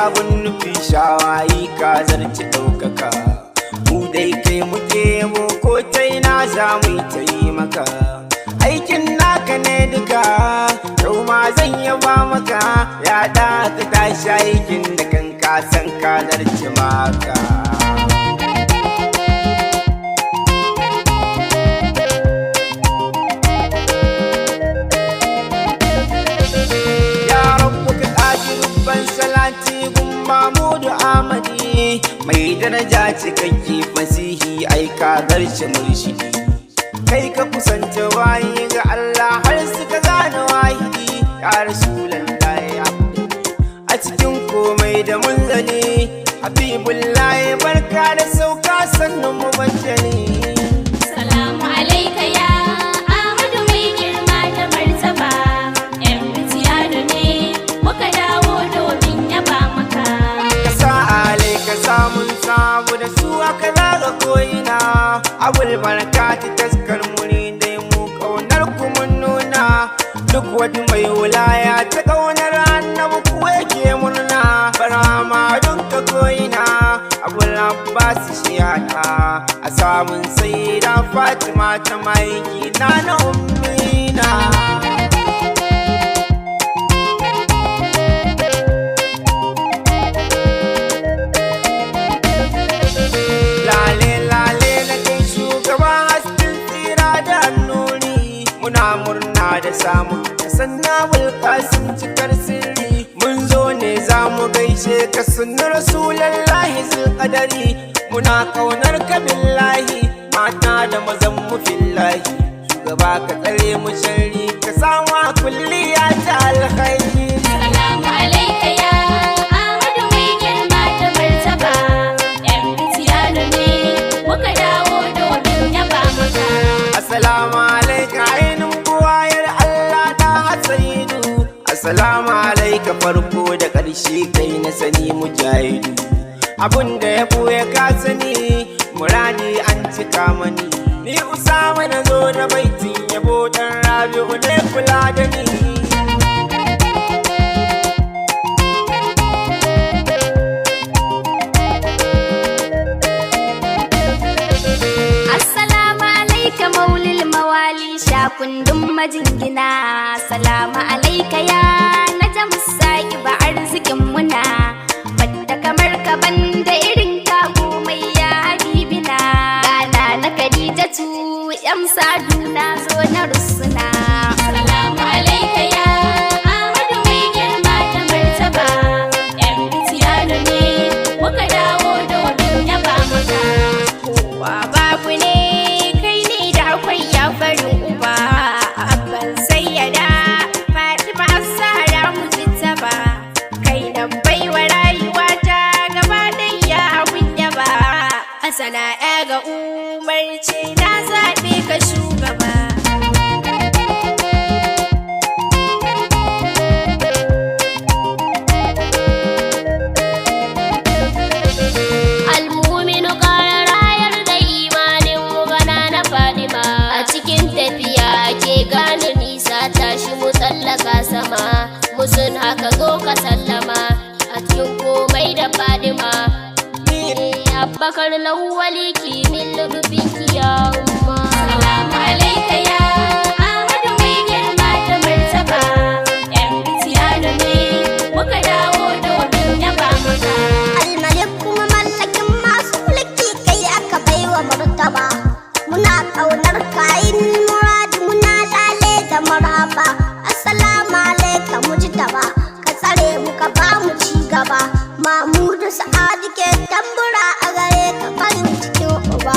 sabon nufi shawayi ka zarci ɗaukaka. Mu dai kai muke yabo ko ta ina za mu yi ta yi maka. Aikin naka ne duka yau ma zan yaba maka. Ya da ka tashi aikin da kan ka san ka zarci maka. Mahmudu Ahmadi mai daraja cikakke fasihi ai ka garshi murshidi. Kai ka kusanta bayi ga Allah har suka gane wahidi. Ya Rasulullahi a cikin komai da munzali. Habibullahi barka da sauka sannan mu bajjani. Salamu alaika ya Ahmadu mai girma da martaba. Yan Fityanu ne muka dawo domin yaba maka. Ka samun samu da su aka zaga ko'ina. Abul barka ta taskar muni dai mu kaunar ku mun nuna. Duk wani mai wulaya ta kaunar annabi ku yake murna. Barama don ka ko'ina Abul Abbas shi hada. A samun sayyida Fatima ta maiki na ummina. Murna da samun sanna bulkasin cikar sirri. Mun zo ne za mu gaishe ka sunni rasulallahi zulqadari. Muna kaunar ka billahi mata da mazan mu fillahi. Shugaba ka tsare mu sharri ka samu a kulliya ta alkhairi. Salamu alaika ya Ahmadu mai girma da martaba. Yan Fityanu ne muka dawo domin yaba maka. Assalamu alaika Assalamu alaika farko da ƙarshe kai na sani mujahidu. Abun da ya buya ka sani muradi an cika mani. Ni Usama na zo da baitin yabo dan Rabi'u ne kula da ni. Assalamu alaika maulil mawali shakundun majingina. Salamu alaika ya najam sa'iba arzikin muna. Banda kamar ka banda irin kago mai ya habibina. Gana na Khadijatu yam sadu na zo na rusuna. Salamu alaika ya Ahmadu mai girma da martaba. Yan Fityanu ne muka dawo domin yaba maka. Kowa babu ne kai ne da akwai ya farin uba. Abban sayyada Fatima Zahra mujtaba. Kai nan baiwa rayuwa ta gaba ɗaya abun yaba. Asana ya ga umarce na zaɓe ka shugaba. Almuminu ƙara rayar da imanin mu gana na Fadima. A cikin tafiya ake gane nisa tashi mu tsallaka sama. Musun haka zo ka sallama a cikin komai da Fadima. Abbakar lawwali kimin lubin kiyama. Salamu alaika ya Ahmadu mai girma da martaba. Yan Fityanu ne muka dawo domin yaba maka. Almalik kuma mallakin masu mulki kai aka baiwa martaba. Muna kaunar kayin muradi muna lale da maraba. Assalamu alaika mujtaba ka tsare mu ka ba mu ci gaba. Mahmudu Sa'adu ke tambura a gare ka farin cikin uba.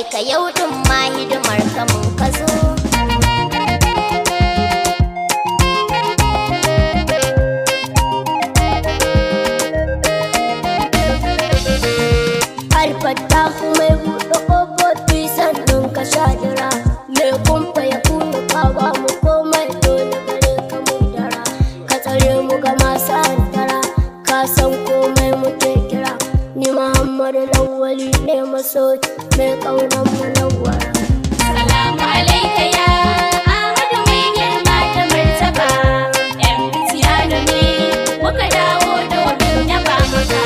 alaika yau din ma hidimar ka mun ka zo. Alfattahu mai buɗe ƙofofi sannan ka shadira, mai kumfa ya kuma ka ba mu komai dole gare ka mun dara, ka tsare mu ga masu hantara, ka san komai muke kira, ni Muhammadu Lawali ne masoyi mai ƙaunar munawwara. Salamu alaika ya Ahmadu mai girma da martaba, yan Fityanu ne muka dawo domin yaba maka.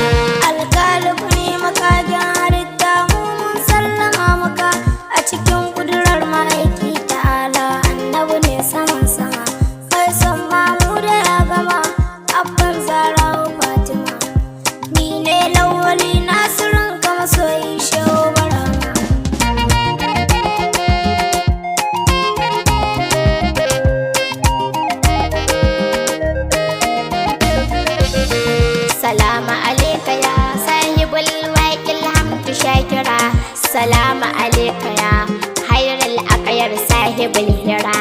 Alƙalibu ne makajin halitta mu mun sallama maka a cikin kudurar ma'aiki ta'ala, annabi ne saman sama kai son mamu da ya gama abban zarawa fatima, ni ne Lawali nasirin ka masoyi shehu barama. Salamu alaika ya sahibul waƙil hamdu shakira, salamu alaika ya hairul aqyar sahibul hira,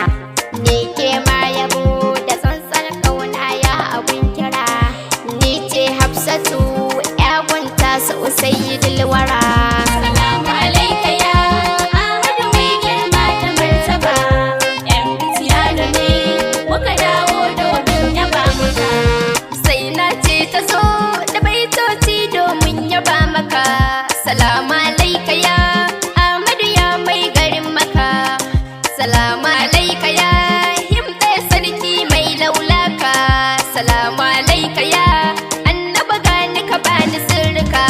ni ke ma yabo da tsantsar kauna ya abun kira, ni ce Hafsatu ya gunta su sayyidul wara. Salamu alaika ya Ahmadu mai girma da martaba, yan Fityanu ne muka dawo domin yaba maka. Sai na ce ta zo da baitoci domin yaba maka. Salamu alaika ya Ahmadu ya mai garin maka, salamu alaika ya himɗe sarki mai laulaka, salamu alaika ya annaba gani ka bani sirrika.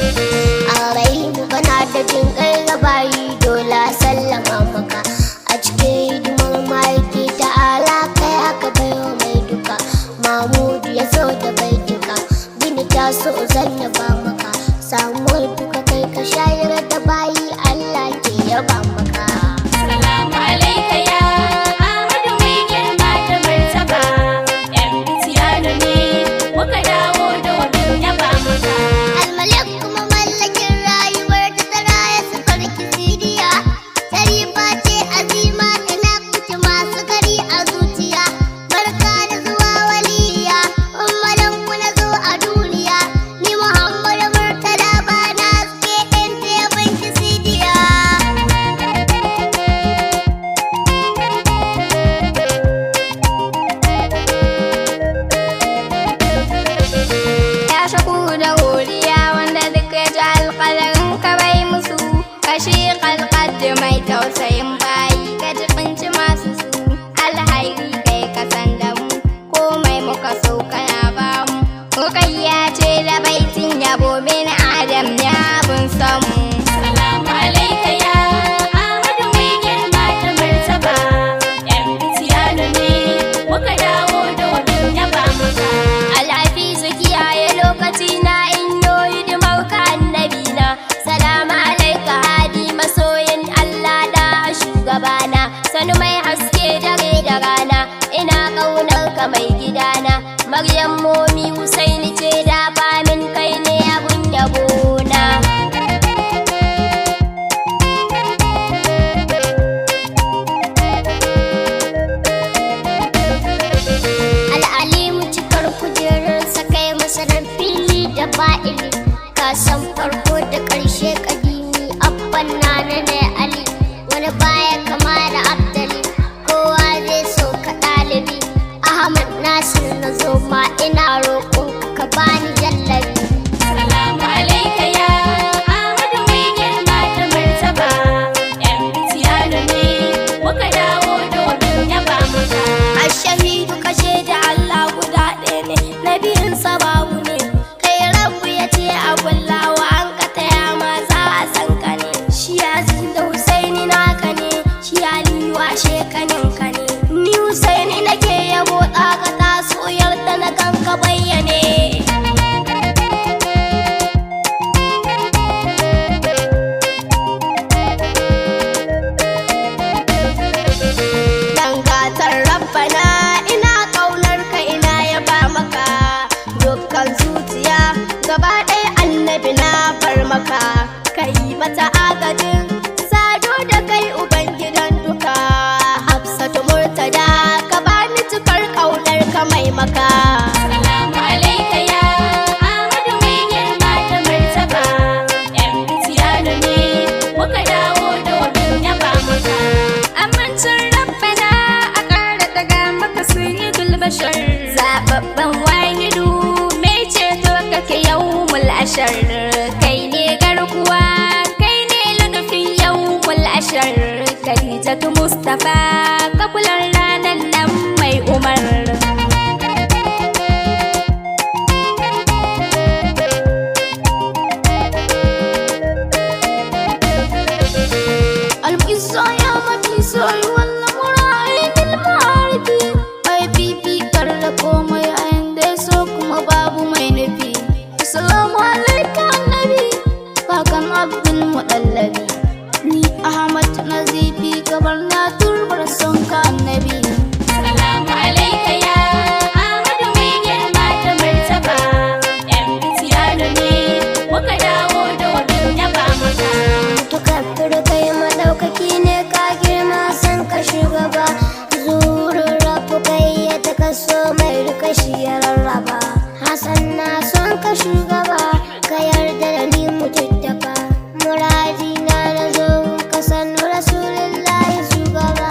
Alaimu kana da jin kai gabayi dole sallama maka, a cikin hidimar ma'aiki ta'ala kai aka baiwa mai duka, Mahmudu ya so da bai duka, bini ta so zan yaba maka, samuwar duka kai ka shayar da bayi Allah ke yaba maka. Salamu alaika ya Ahmadu mai girma da martaba, yan Fityanu ne muka dawo domin yaba maka. Almalik kuma mallakin rayuwar da ta raya su farki sidiya, sharifa ce azima tana kuce masu gari a zuciya, barka da zuwa waliya ummalan ku na zo a duniya, ni Muhammadu Murtala ba na suke ɗan ya banki sidiya. Ya shaku da horiya wanda duk ya ji alƙalarin ka bai musu, kashi kalkaddi mai tausayin bayi ka jibinci masu su, alhairi kai ka san da mu komai muka so kana ba mu, rukayya ce da baitin yabo min adam ya bun samu. Salamu alaika ya Ahmadu mai girma da martaba, yan Fityanu ne muka dawo domin yaba maka. Alhafizu kiyaye lokaci na in yo hidimar ka annabi na, salamu alaika hadi masoyin Allah da shugabana, sanu mai haske dare da rana, ina ƙaunar ka mai gidana, Maryam momi Husaini ce da famin kai ne abun yabona. Al'alimu cikar kujerarsa kai masarar fili da ba'ili, ka san farko da ƙarshe ƙadimi abban nana ne Ali, wani baya kama da Abdali, kowa zai so ka ɗalibi, Ahmad Nasir na zo ma ina roƙon ka bani jallabi. Salamu alaika ya Ahmadu mai girma da martaba, yan Fityanu ne muka dawo domin yaba maka. Ashahidu kashe da Allah guda ɗaya ne, nabiyinsa babu ne, kai rabu ya ce abun lawa an ka taya ma za a san ka ne, shi Yazid da Husaini naka ne, shi Aliyu ashe kanin ka ne, ni Husaini nake yabo ɗaka taso yarda na kanka bayyane. Dangatar rabbana ina ƙaunar Hujjatu Mustapha kafular ranar nan mai umar. Al'izza ya mafi soyuwar lamura ainihin ma'arifi, mai fifikar da komai a yanda so kuma babu mai nufi. Assalamu alaika annabi, kakan Abdul Muɗallabi, ni Ahmad Nazifi gabar na turbar son ka annabi. Assalamu alaika ya Ahmadu mai girma da martaba, yan Fityanu ne muka dawo domin yaba maka. Tukaffir kai madaukaki ne ka girma san ka shugaba, zurin rafu kai ya ta kaso mai rikashi ya rarraba. Hassan na son ka shugaba, ka yarda da ni mututtaka, muradi na zo ka san rasulullahi shugaba.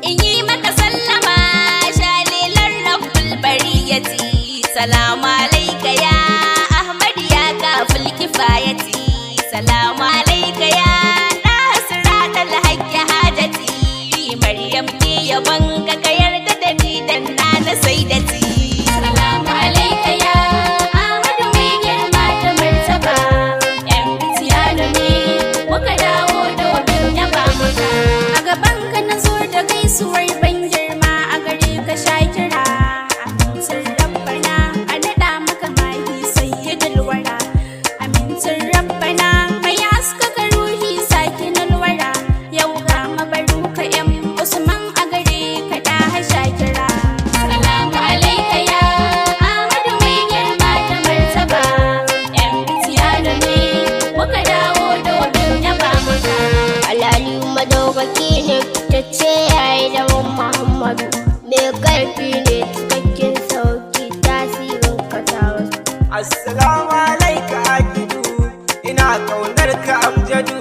In yi maka sallama shalilan rabbul bariyati, salamu alaika ya Ahmad ya kafil kifayati, salamu alaika ya nasiratal haqqi hajati, Maryam ke yabon ka yarda da ni dan na saidati. Salamu alaika ya Ahmad mai girma da martaba, yan Fityanu ne muka dawo domin yaba maka. A gaban ka na zo da gaisuwar ban girma a gare ka sha kira, amincin rabbana a naɗa maka mahi sayyidul wara, amincin rabbana mai haskaka ruhi sakinul wara, yau ga mabaruka yan Usman a gare ka da sha kira. Salamu alaika ya Ahmadu mai girma da martaba, yan Fityanu ne muka dawo domin yaba maka. Alali madaukaki ne fitacce yayi da Muhammadu, mai karfi ne cikakken sauki tasirin katawa. Assalamu alaika akidu, ina kaunar ka amjadu,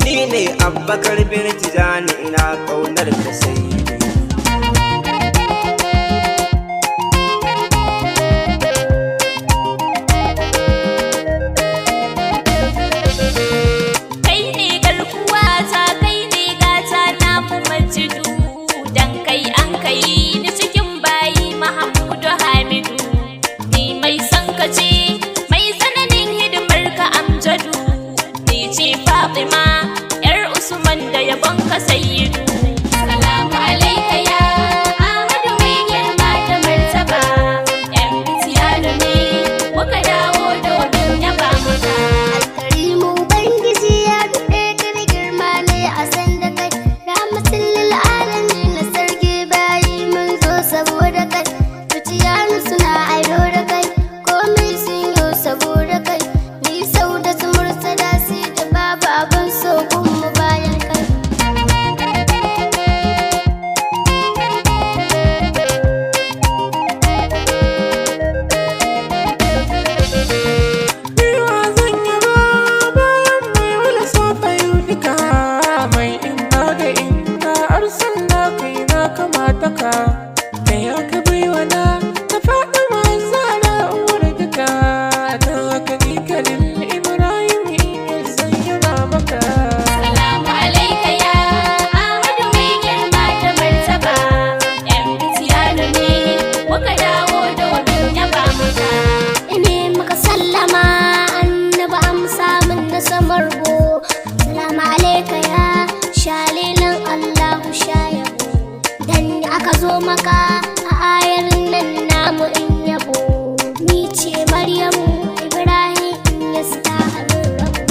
ni ne Abubakar bin Tijani, ina kaunar ka sayyidi. Kai ne garkuwa ta, kai ne gata na kuma jidu, dan kai an kai ni cikin bayi Mahamudu Hamidu, ni mai son ka ce mai tsananin hidimar ka amjadu, ni ce Fatima yar Usman da yabon ka sayyidu. Salamu alaika ya Ahmadu mai girma da martaba, yan Fityanu ne muka dawo domin yaba maka. Alkarimu Ubangiji ya duɗe ka da girma ne a san da kai, rahmatin lil alamin na sarki bayi mun zo saboda kai. Fityanu suna airo da kai, komai sun yi saboda kai, ni sau da su mursala si da babu abin so mu bayan kai. Niwa zan yaba bayan mai wala safa yau duka, mai inna da inna arsan na kai na kamata ka, kai aka baiwa na ta faɗi mazara uwar duka, na haka ni kalin Ibrahim in zayyana maka. Salamu alaika ya Ahmadu mai girma da martaba, yan Fityanu ne muka dawo domin yaba maka. Ine maka sallama annabi amsa min na samargo. Salamu alaika ya shalilan Allahu shayabo, dan aka zo maka a ayar nan namu in yabo, ni ce Maryamu Ibrahim in ya halin rabu.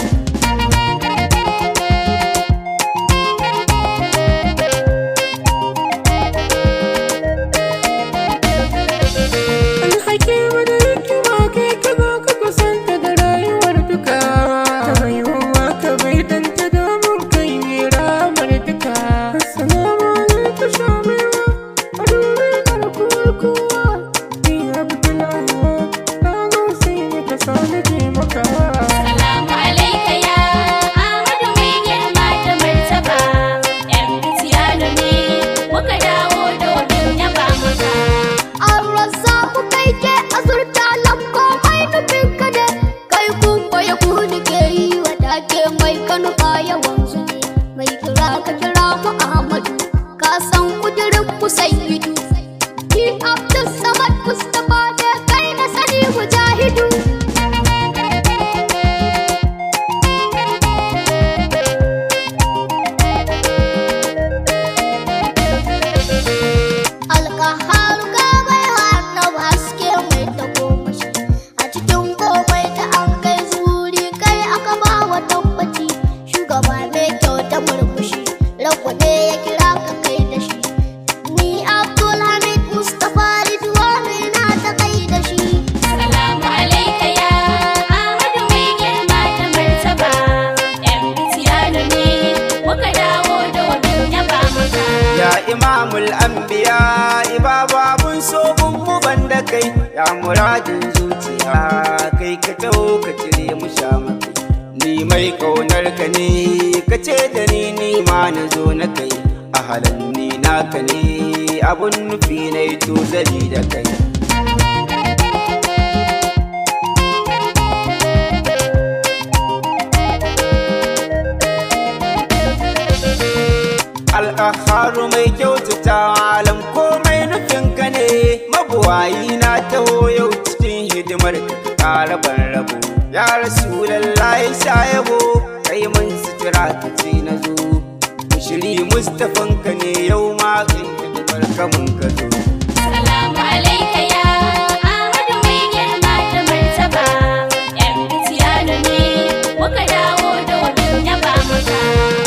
Alhakimu da hikima kai ka zo ka kusanta da rayuwar duka, ta baiwa ka bai danta domin kai ne ramar duka. Assalamu alaikum shamewa a duniya da kowa, ni Abdullahi na zo sai ne ka ku sayyidu. Ni Abdul Samad Mustapha ne kai na sani mujahidu. Alƙaharu ka bai hannun haske mai tagomashi. A cikin komai da an kai zuri kai aka ba wa tabbaci. Shugaba mai kyau da murmushi, rabu ne ya kira ka kai da shi. Ni Abdul Hamid Mustapha Ridwanu na ta kai da shi. Salamu alaika ya Ahmadu mai girma da martaba. Yan Fityanu ne muka dawo domin yaba maka. Ya imamul anbiya ibaba mun so mu banda kai. Ya muradin zuciya kai ka taho ka cire mu sha makai. Ni mai kaunar ka ne ka ce da ni ma na zo na kai. A halin ni naka ne abun nufi na yi tozali da kai. Al'aharu mai kyautata alam komai nufinka ne. Mabuwayi na taho yau cikin hidimar ka ƙara ban rabo. Ya Rasulallahi sha yabo kai mun sutura ka ce na zo. Mushiri Mustafanka ne yau ma kai hidimar ka mun ka zo. Salamu alaika ya Ahmadu mai girma da martaba. Yan Fityanu ne muka dawo domin yaba maka.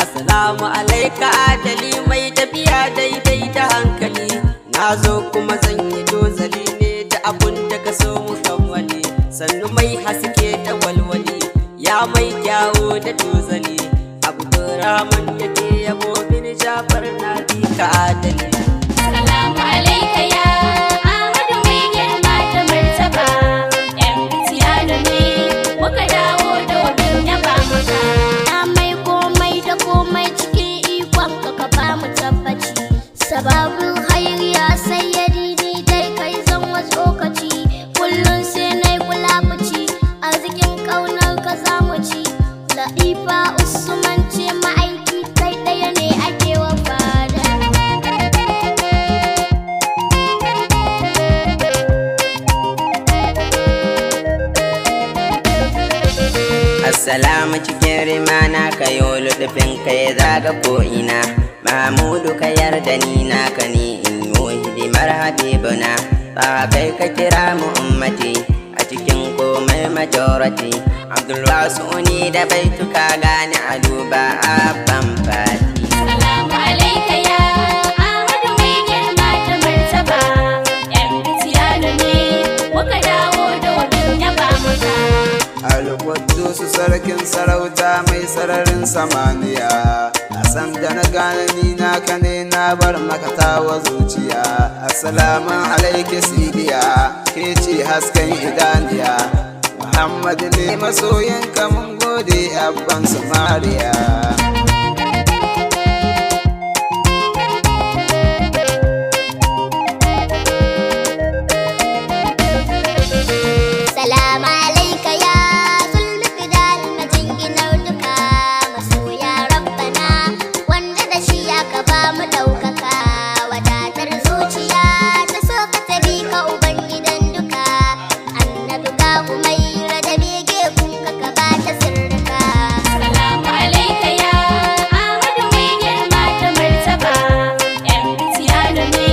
Assalamu alaika adali mai tafiya daidai da hankali. Na zo kuma zan yi dozali ne da abun da ka so mu kammali. Sannu mai haske da walwali, ya mai kyawo da dozali. Abdurrahman yake yabo bin Jafar na bi ka adali. Salamu alaika ya Ahmadu mai girma da martaba. Yan Fityanu ne muka dawo domin yaba maka. Na mai komai da komai cikin ikon ka ka ba mu tabbaci. Sababin hayriya sayyadi ni dai kai zan wasu lokaci. Kullum sai na yi kulafuci, arzikin ƙaunar ka za mu ci. Latifa Usman ce ma'aiki kai ɗaya ne ake wa fada. Assalamu cikin rimana ka yi ludufin ka ya zaga ko'ina. Mahmudu ka yarda ni naka ne in yi hidimar habibuna. Ba kai ka kira mu ummati a cikin komai majority. Abdul wasu ni da baituka gane a duba abban fati. Salamu alaika ya Ahmadu mai girma da martaba. Yan Fityanu ne muka dawo domin yaba maka. Alƙudus sarkin sarauta mai sararin samaniya. A san da na gane ni naka ne na bar makatawa zuciya. Assalamu alaiki sidiya ke ce hasken idaniya. Muhammadu ne masoyinka mun gode abban samariya. Salamu alaika ya zulmiqdar majinginar duka masoya rabbana, wanda da shi aka ba mu ɗaukaka. Wadatar zuciya ta so ka tabi ka ubangidan duka. Annabi ka umaira da bege kun ka ba ta sirrika. Salamu alaika ya Ahmadu mai girma da martaba. Yan Fityanu ne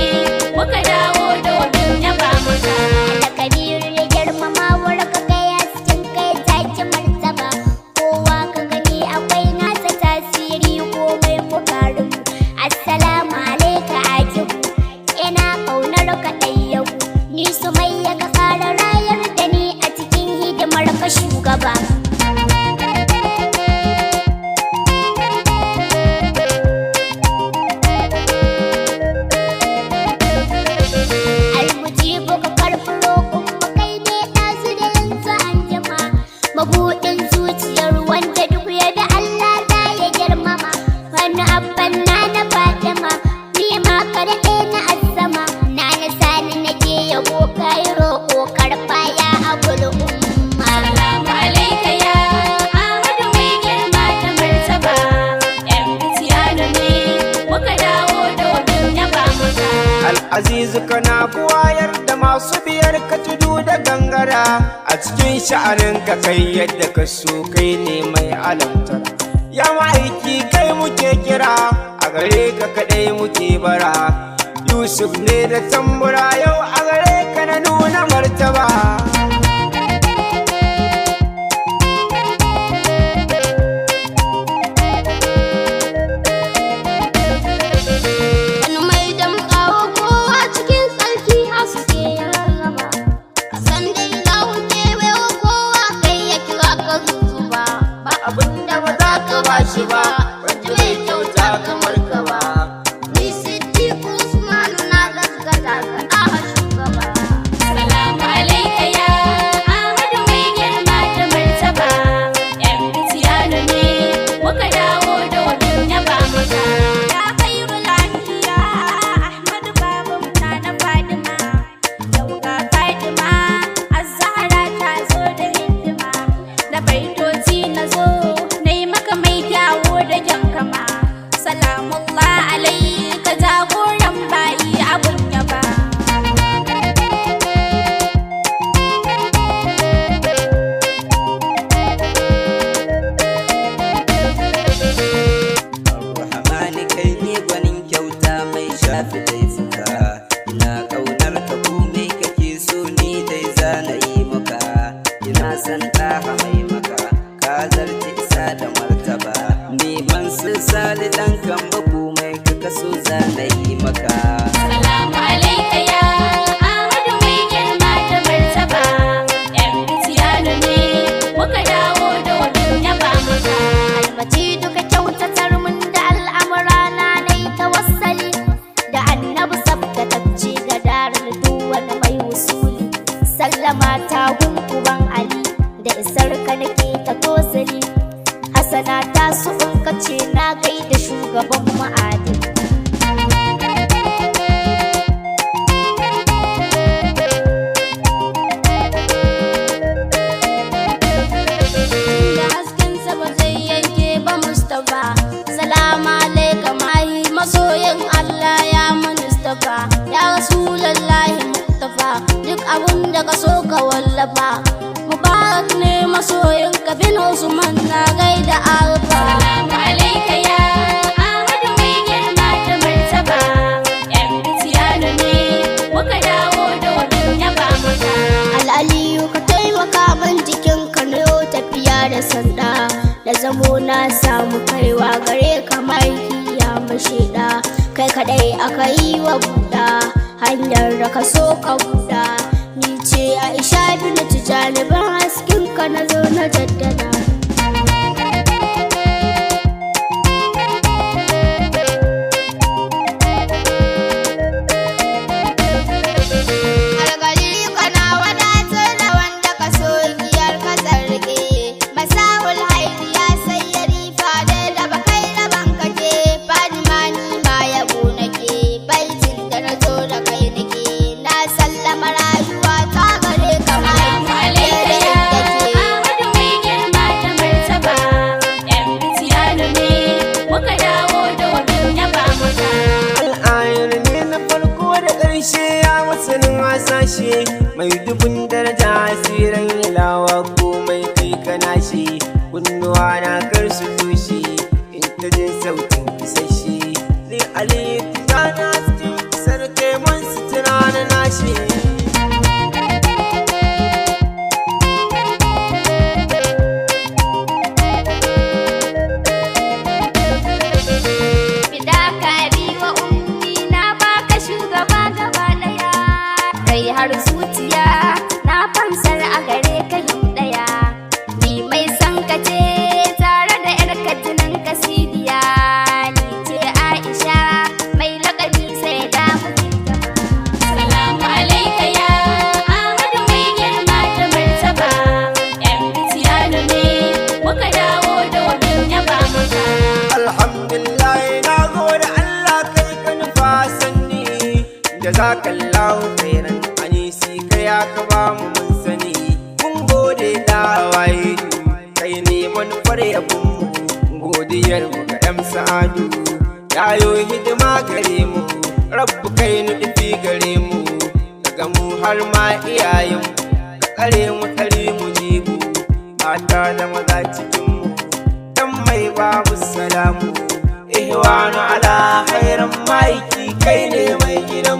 muka dawo domin yaba maka. Da kabir ya girmamawar ka kai hasken kai take martaba. Kowa ka gani akwai nasa tasiri komai mukarin. Assalamu alaika ajibu, ina kaunar ka ɗayyabu. Ni Sumayya ka fara rayar da ni a cikin hidimar ka shugaba. Almujibu ka karɓi roƙon mu kai ne ɗazu da yanzu an jima. Mabuɗin zuciyar wanda duk ya bi Allah za ya girmama. Wani abban na Fatima, ni ma ka daɗe na azzama. Na sani na je yabo kai roƙo karɓa ya abul umma. Salamu alaika azizu kana buwayar da masu biyar ka tudu da gangara a cikin sha'anin ka kai yadda ka so kai ne mai alamtar ya ma'aiki kai muke kira a gare ka kadai muke bara Yusuf ne da tambura yau a gare ka na nuna martaba ba wanda mai kyauta kamar ka ba ni Ssidqi Usman na gaskata ka shugaba Salamu alaika ya Ahmadu mai girma da martaba yan Fityanu ne muka dawo da wadin yaba maka ya khairul anbiya Ahmadu baban na Fadima yau ga Fadima Az-Zahra ta zo da hidima da baitoci na zo da jankama salamullah alaika jagoran bayi abun yaba Rahmani kai ne gwanin kyauta mai shafi laifuka ina ƙaunar ka komai kake so ni dai zana yi maka ina san ɗaha mai maka ka zarci isa da martaba neman su sali ɗan kan baku mai ka kaso zana yi maka Salamu alaika ya Ahmadu mai girma da martaba yan Fityanu ne muka dawo da wadin yaba maka almaji duka kyautatar mun da al'amura na nai tawassali da annabi sabtatacce ga darar duwani mai wusuli sallama ta gunkuban ali da isar ka nake ta tosali hasana ta su ce na gaida shugaban ma'adin da hasken sama zai yanke ba Mustapha salama alaika mahi masoyin Allah ya Mustapha ya Rasulullahi Mustafa duk abun da ka so ka wallafa Mubarak ne masoyin ka bin Usman na gaida alfa Salamu alaika ya Ahmadu mai girma da martaba yan Fityanu ne muka dawo da wadin yaba maka Al'aliyu ka taimaka man jikin ka na yau tafiya da sanda da zamo na samu kaiwa gare ka ya mashaida kai kadai aka yi wa buɗa hanyar da ka so ka buɗa ni ce Aisha bin Tijani ban hasken ka na zo na jaddada mai dubun daraja asirin ilawa komai kai kana shi kunnuwa na kar su tushe in ta jin sautin isasshe ni aliyu tana cikin sarke mun sutura na nashi har zuciya na fansar a gare ka yin daya ni mai san ka ce tare da yar katinan kasidiya ni ce Aisha mai lakabi sai da mutunta Salamu alaika ya Ahmadu mai girma da martaba yan Fityanu ne muka dawo da wadin yaba maka alhamdulillah na gode Allah kai ka nufa sanni jazakallahu khairan ya ka ba mu mun sani mun gode da waye kai ne manufar yabon mu godiyar mu ga sa'adu yayo hidima gare mu rabbu kai nufi gare daga mu har ma iyayen ka tsare mu jibu mata da maza cikin mu dan mai babu salamu ihwanu ala khairan maiki kai ne mai gidan